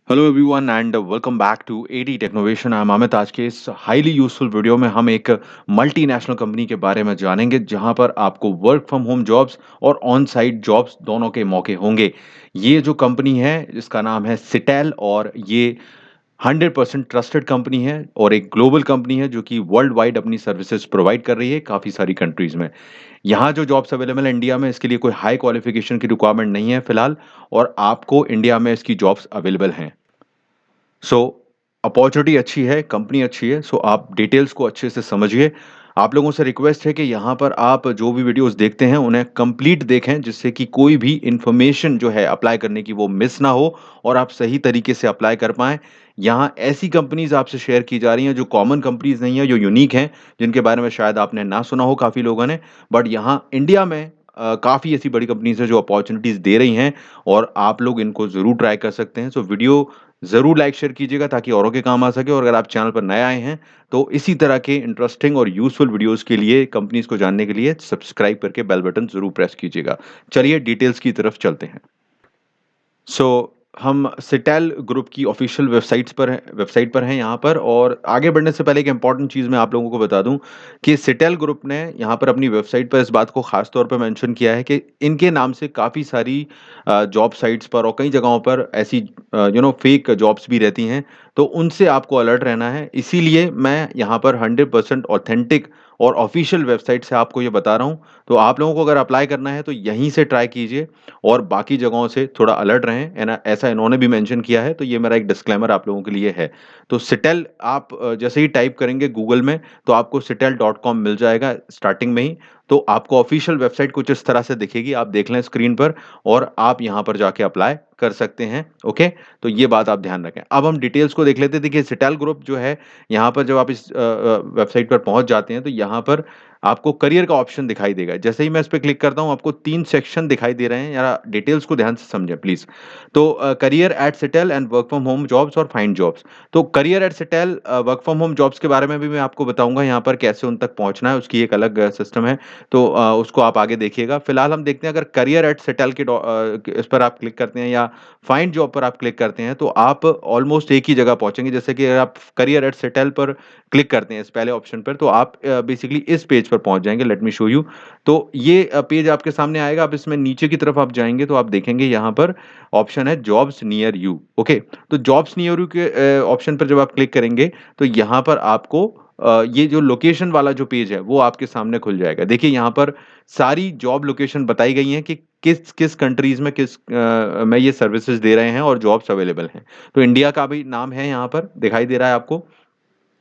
Hello everyone and welcome back to AD Technovation. I am Amit. आज के इस highly useful video में हम एक मल्टीनेशनल कंपनी के बारे में जानेंगे जहां पर आपको वर्क फ्रॉम होम जॉब्स और ऑन साइट जॉब्स दोनों के मौके होंगे। ये जो कंपनी है इसका नाम है सिटेल और ये 100% ट्रस्टेड कंपनी है और एक ग्लोबल कंपनी है जो कि वर्ल्ड वाइड अपनी सर्विसेज प्रोवाइड कर रही है काफ़ी सारी कंट्रीज में। यहाँ जो जॉब्स अवेलेबल है इंडिया में, इसके लिए कोई हाई क्वालिफिकेशन की रिक्वायरमेंट नहीं है फिलहाल, और आपको इंडिया में इसकी जॉब्स अवेलेबल हैं। सो अपॉर्चुनिटी अच्छी है, कंपनी अच्छी है, सो आप डिटेल्स को अच्छे से समझिए। आप लोगों से रिक्वेस्ट है कि यहाँ पर आप जो भी वीडियोस देखते हैं उन्हें कंप्लीट देखें, जिससे कि कोई भी इंफॉर्मेशन जो है अप्लाई करने की वो मिस ना हो और आप सही तरीके से अप्लाई कर पाएं। यहाँ ऐसी कंपनीज आपसे शेयर की जा रही हैं जो कॉमन कंपनीज नहीं है, जो यूनिक हैं, जिनके बारे में शायद आपने ना सुना हो काफ़ी लोगों ने, बट यहाँ इंडिया में काफ़ी ऐसी बड़ी कंपनीज हैं जो अपॉर्चुनिटीज़ दे रही हैं और आप लोग इनको ज़रूर ट्राई कर सकते हैं। सो वीडियो ज़रूर लाइक शेयर कीजिएगा ताकि औरों के काम आ सके, और अगर आप चैनल पर नए आए हैं तो इसी तरह के इंटरेस्टिंग और यूज़फुल वीडियोज़ के लिए, कंपनीज़ को जानने के लिए सब्सक्राइब करके बेल बटन ज़रूर प्रेस कीजिएगा। चलिए डिटेल्स की तरफ चलते हैं। सो हम सिटेल ग्रुप की ऑफिशियल वेबसाइट पर हैं यहाँ पर, और आगे बढ़ने से पहले एक इम्पॉर्टेंट चीज़ मैं आप लोगों को बता दूं कि सिटेल ग्रुप ने यहाँ पर अपनी वेबसाइट पर इस बात को खास तौर पर मेंशन किया है कि इनके नाम से काफ़ी सारी जॉब साइट्स पर और कई जगहों पर ऐसी फेक जॉब्स भी रहती हैं, तो उनसे आपको अलर्ट रहना है। इसीलिए मैं यहाँ पर 100% ऑथेंटिक और ऑफिशियल वेबसाइट से आपको ये बता रहा हूँ। तो आप लोगों को अगर अप्लाई करना है तो यहीं से ट्राई कीजिए और बाकी जगहों से थोड़ा अलर्ट रहें, है ना? ऐसा इन्होंने भी मेंशन किया है, तो ये मेरा एक डिस्क्लेमर आप लोगों के लिए है। तो सिटेल आप जैसे ही टाइप करेंगे गूगल में, तो आपको सिटेल.com मिल जाएगा स्टार्टिंग में ही। तो आपको ऑफिशियल वेबसाइट कुछ इस तरह से दिखेगी, आप देख लें स्क्रीन पर, और आप यहाँ पर जाके अप्लाई कर सकते हैं, ओके? तो ये बात आप ध्यान रखें। अब हम डिटेल्स को देख लेते हैं। देखिए सिटेल ग्रुप जो है, यहाँ पर जब आप इस वेबसाइट पर पहुँच जाते हैं, तो यहाँ पर आपको करियर का ऑप्शन दिखाई देगा। जैसे ही मैं इस पे क्लिक करता हूँ, आपको 3 सेक्शन दिखाई दे रहे हैं। ज़रा डिटेल्स को ध्यान से समझें प्लीज़। तो career at Seattle and work from home jobs और फाइंड जॉब्स। तो career at Seattle work from home jobs के बारे में भी मैं आपको बताऊँगा यहाँ पर कैसे उन तक पहुँचना है, उसकी एक अलग सिस्टम है। तो उसको आप आगे देखिएगा। फिलहाल हम देखते हैं, अगर करियर एट सिटेल इस पर आप क्लिक करते हैं या फाइंड जॉब पर आप क्लिक करते हैं, तो आप ऑलमोस्ट एक ही जगह पहुँचेंगे। जैसे कि अगर आप करियर एट सिटेल पर क्लिक करते हैं इस पहले ऑप्शन पर, तो आप बेसिकली इस पेज पर पहुंच जाएंगे। Let me show you. तो ये पेज आपके सामने आएगा। आप इसमें नीचे की तरफ आप जाएंगे तो आप देखेंगे यहाँ पर ऑप्शन है जॉब्स नियर यू, ओके? तो जॉब्स नियर यू के ऑप्शन पर जब आप क्लिक करेंगे, तो यहाँ पर आपको ये जो लोकेशन वाला जो पेज है वो आपके सामने खुल जाएगा। देखिए यहाँ पर सारी जॉब लोकेशन बताई गई हैं कि किस किस कंट्रीज में में ये सर्विसेज दे रहे हैं और जॉब्स अवेलेबल हैं। तो इंडिया का भी नाम है यहाँ पर दिखाई दे रहा है आपको।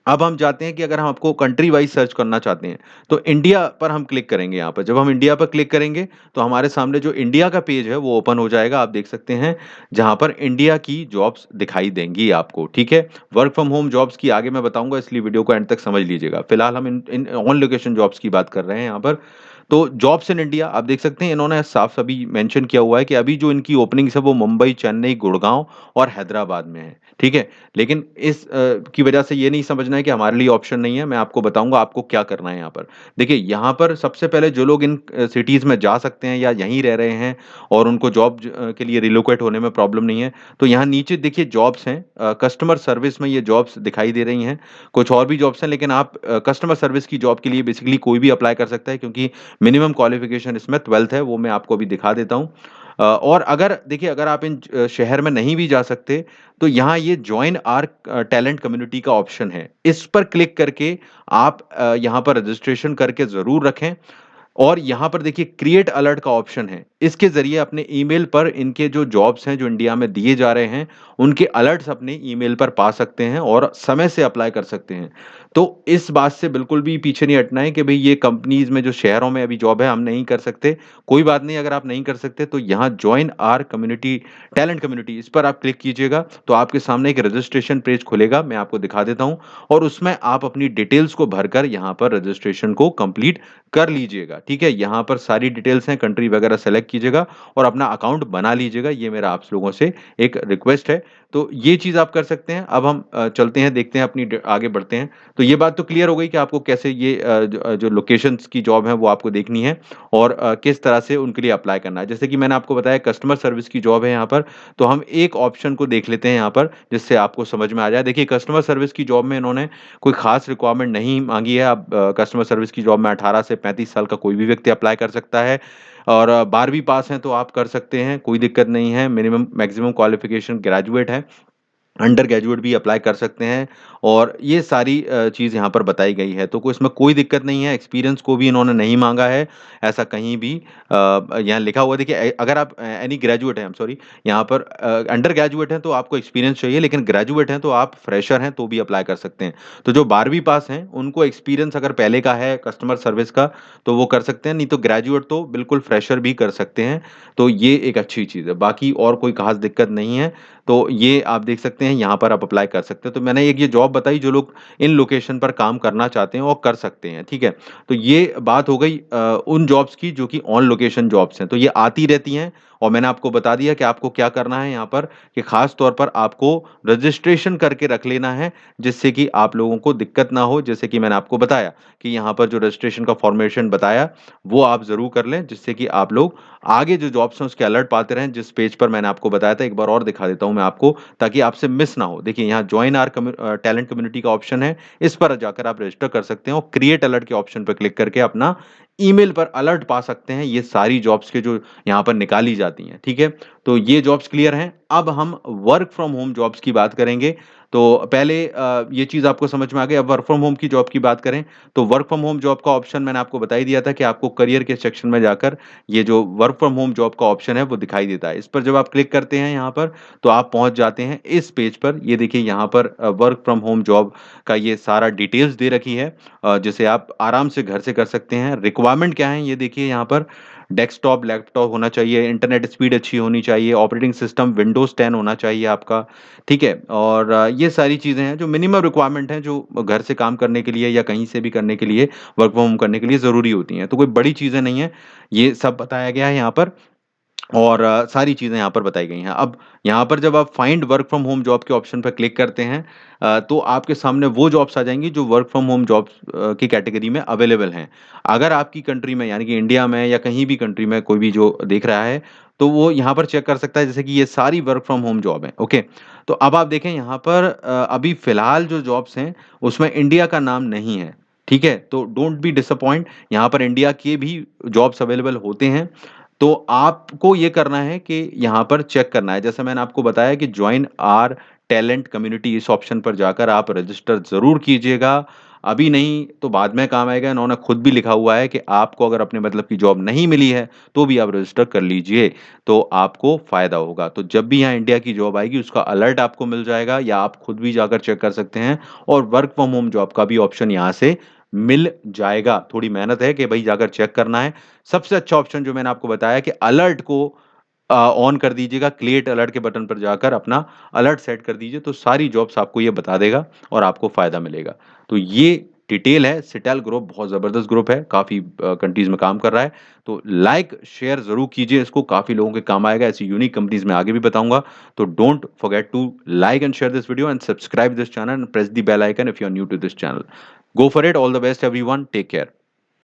अब हम चाहते हैं कि अगर हम आपको कंट्री वाइज़ सर्च करना चाहते हैं, तो इंडिया पर हम क्लिक करेंगे यहाँ पर। जब हम इंडिया पर क्लिक करेंगे, तो हमारे सामने जो इंडिया का पेज है, वो ओपन हो जाएगा। आप देख सकते हैं, जहाँ पर इंडिया की जॉब्स दिखाई देंगी आपको, ठीक है? वर्क फ्रॉम होम जॉब्स की आगे मैं बताऊँगा, इसलिए वीडियो को एंड तक समझ लीजिएगा। फिलहाल हम इन इन ऑन लोकेशन जॉब्स की बात कर रहे हैं यहाँ पर। तो जॉब्स इन इंडिया आप देख सकते हैं, इन्होंने साफ अभी मेंशन किया हुआ है कि अभी जो इनकी ओपनिंग्स है, वो मुंबई, चेन्नई, गुड़गाँव और हैदराबाद में है, ठीक है? लेकिन इस की वजह से ये नहीं समझना है कि हमारे लिए ऑप्शन नहीं है। मैं आपको बताऊँगा आपको क्या करना है यहाँ पर। देखिए, यहाँ पर सबसे पहले जो लोग इन सिटीज़ में जा सकते हैं या यहीं रह रहे हैं और उनको के लिए रिलोकेट होने में प्रॉब्लम नहीं है, तो यहाँ नीचे देखिए जॉब्स हैं। कस्टमर सर्विस में ये जॉब्स दिखाई दे रही हैं। कुछ और भी जॉब्स हैं, लेकिन आप कस्टमर सर्विस की जॉब के लिए बेसिकली कोई भी अप्लाई कर सकता है, क्योंकि मिनिमम क्वालिफ़िकेशन इसमें 12th है, वो मैं आपको अभी दिखा देता हूँ। और अगर देखिए, अगर आप इन शहर में नहीं भी जा सकते, तो यहाँ ये जॉइन आवर टैलेंट कम्युनिटी का ऑप्शन है। इस पर क्लिक करके आप यहाँ पर रजिस्ट्रेशन करके ज़रूर रखें। और यहाँ पर देखिए क्रिएट अलर्ट का ऑप्शन है। इसके ज़रिए अपने ईमेल पर इनके जो जॉब्स हैं, जो इंडिया में दिए जा रहे हैं, उनके अलर्ट्स अपने ईमेल पर पा सकते हैं और समय से अप्लाई कर सकते हैं। तो इस बात से बिल्कुल भी पीछे नहीं हटना है कि भई ये कंपनीज़ में जो शहरों में अभी जॉब है, हम नहीं कर सकते। कोई बात नहीं, अगर आप नहीं कर सकते तो यहाँ join our community talent community, इस पर आप क्लिक कीजिएगा, तो आपके सामने एक रजिस्ट्रेशन पेज खुलेगा। मैं आपको दिखा देता हूँ, और उसमें आप अपनी डिटेल्स को भरकर यहाँ पर रजिस्ट्रेशन को कंप्लीट कर लीजिएगा, ठीक है? यहाँ पर सारी डिटेल्स हैं, कंट्री वगैरह सेलेक्ट कीजिएगा और अपना अकाउंट बना लीजिएगा। ये मेरा आप लोगों से एक रिक्वेस्ट है। तो ये चीज़ आप कर सकते हैं। अब हम चलते हैं, देखते हैं अपनी आगे बढ़ते हैं। तो ये बात तो क्लियर हो गई कि आपको कैसे ये जो लोकेशंस की जॉब है वो आपको देखनी है और किस तरह से उनके लिए अप्लाई करना है। जैसे कि मैंने आपको बताया कस्टमर सर्विस की जॉब है यहाँ पर, तो हम एक ऑप्शन को देख लेते हैं यहाँ पर जिससे आपको समझ में आ जाए। देखिए कस्टमर सर्विस की जॉब में इन्होंने कोई खास रिक्वायरमेंट नहीं मांगी है। अब कस्टमर सर्विस की जॉब में 18 से 35 साल का कोई भी व्यक्ति अप्लाई कर सकता है और 12वीं पास हैं तो आप कर सकते हैं, कोई दिक्कत नहीं है। मिनिमम मैक्सिमम क्वालिफिकेशन ग्रेजुएट है, अंडर ग्रेजुएट भी अप्लाई कर सकते हैं और ये सारी चीज़ यहाँ पर बताई गई है, तो कोई इसमें कोई दिक्कत नहीं है। एक्सपीरियंस को भी इन्होंने नहीं माँगा है, ऐसा कहीं भी यहाँ लिखा हुआ है। देखिए अगर आप एनी ग्रेजुएट हैं, आई एम सॉरी, यहाँ पर अंडर ग्रेजुएट हैं तो आपको एक्सपीरियंस चाहिए, लेकिन ग्रेजुएट हैं तो आप फ्रेशर हैं तो भी अप्लाई कर सकते हैं। तो जो 12वीं पास हैं, उनको एक्सपीरियंस अगर पहले का है कस्टमर सर्विस का, तो वो कर सकते हैं, नहीं तो ग्रेजुएट तो बिल्कुल फ्रेशर भी कर सकते हैं। तो ये एक अच्छी चीज़ है, बाकी और कोई ख़ास दिक्कत नहीं है। तो ये आप देख सकते हैं, यहाँ पर आप अप्लाई कर सकते हैं। तो मैंने एक ये जॉब बताई जो लोग इन लोकेशन पर काम करना चाहते हैं और कर सकते हैं, ठीक है? तो ये बात हो गई उन जॉब्स की जो कि ऑन लोकेशन जॉब्स हैं। तो ये आती रहती हैं और मैंने आपको बता दिया कि आपको क्या करना है यहाँ पर कि ख़ास तौर पर आपको रजिस्ट्रेशन करके रख लेना है, जिससे कि आप लोगों को दिक्कत ना हो। जैसे कि मैंने आपको बताया कि यहाँ पर जो रजिस्ट्रेशन का फॉर्मेशन बताया, वो आप ज़रूर कर लें, जिससे कि आप लोग आगे जो जॉब्स हैं उसके अलर्ट पाते रहें। जिस पेज पर मैंने आपको बताया था, एक बार और दिखा देता हूँ मैं आपको, ताकि आपसे मिस ना हो। देखिए यहाँ जॉइन आवर टैलेंट कम्युनिटी का ऑप्शन है, इस पर जाकर आप रजिस्टर कर सकते हैं और क्रिएट अलर्ट के ऑप्शन पर क्लिक करके अपना ईमेल पर अलर्ट पा सकते हैं, ये सारी जॉब्स के जो यहाँ पर निकाली जाती हैं, ठीक है? तो ये जॉब्स क्लियर हैं। अब हम वर्क फ्रॉम होम जॉब्स की बात करेंगे। तो पहले ये चीज़ आपको समझ में आ गई। अब वर्क फ्रॉम होम की जॉब की बात करें, तो वर्क फ्रॉम होम जॉब का ऑप्शन मैंने आपको बता ही दिया था कि आपको करियर के सेक्शन में जाकर ये जो वर्क फ्रॉम होम जॉब का ऑप्शन है वो दिखाई देता है। इस पर जब आप क्लिक करते हैं यहाँ पर, तो आप पहुँच जाते हैं इस पेज पर। ये देखिए यहाँ पर वर्क फ्रॉम होम जॉब का ये सारा डिटेल्स दे रखी है, जिसे आप आराम से घर से कर सकते हैं। रिक्वायरमेंट क्या है ये देखिए यहाँ पर, डेस्कटॉप, लैपटॉप होना चाहिए, इंटरनेट स्पीड अच्छी होनी चाहिए, ऑपरेटिंग सिस्टम विंडोज़ 10 होना चाहिए आपका, ठीक है? और ये सारी चीज़ें हैं जो मिनिमम रिक्वायरमेंट हैं, जो घर से काम करने के लिए या कहीं से भी करने के लिए, वर्क फ्रॉम होम करने के लिए ज़रूरी होती हैं। तो कोई बड़ी चीज़ें नहीं हैं, ये सब बताया गया है यहाँ पर और सारी चीज़ें यहाँ पर बताई गई हैं। अब यहाँ पर जब आप find work from home job के ऑप्शन पर क्लिक करते हैं, तो आपके सामने वो जॉब्स आ जाएँगी जो वर्क फ्रॉम होम जॉब्स की कैटेगरी में अवेलेबल हैं। अगर आपकी कंट्री में यानी कि इंडिया में या कहीं भी कंट्री में कोई भी जो देख रहा है, तो वो यहाँ पर चेक कर सकता है, जैसे कि ये सारी वर्क फ्रॉम होम जॉब हैं, ओके? तो अब आप देखें यहाँ पर अभी फ़िलहाल जो जॉब्स हैं, उसमें इंडिया का नाम नहीं है, ठीक है? तो डोंट बी डिसअपॉइंट, यहाँ पर इंडिया के भी जॉब्स अवेलेबल होते हैं। तो आपको ये करना है कि यहाँ पर चेक करना है। जैसे मैंने आपको बताया कि जॉइन आवर टैलेंट कम्युनिटी, इस ऑप्शन पर जाकर आप रजिस्टर ज़रूर कीजिएगा। अभी नहीं तो बाद में काम आएगा। इन्होंने खुद भी लिखा हुआ है कि आपको अगर अपने मतलब की जॉब नहीं मिली है, तो भी आप रजिस्टर कर लीजिए, तो आपको फ़ायदा होगा। तो जब भी यहाँ इंडिया की जॉब आएगी उसका अलर्ट आपको मिल जाएगा या आप खुद भी जाकर चेक कर सकते हैं और वर्क फ्रॉम होम जॉब का भी ऑप्शन यहाँ से मिल जाएगा। थोड़ी मेहनत है कि भई जाकर चेक करना है। सबसे अच्छा ऑप्शन जो मैंने आपको बताया कि अलर्ट को ऑन कर दीजिएगा, क्रिएट अलर्ट के बटन पर जाकर अपना अलर्ट सेट कर दीजिए, तो सारी जॉब्स आपको ये बता देगा और आपको फ़ायदा मिलेगा। तो ये डिटेल है, सिटेल ग्रुप बहुत ज़बरदस्त ग्रुप है, काफ़ी कंट्रीज़ में काम कर रहा है। तो लाइक, शेयर ज़रूर कीजिए इसको, काफ़ी लोगों के काम आएगा। ऐसी यूनिक कंपनीज़ मैं आगे भी बताऊँगा। तो don't forget to like and share this video and subscribe this channel and press the bell icon if you are new to this channel. Go for it. All the best, everyone. Take care.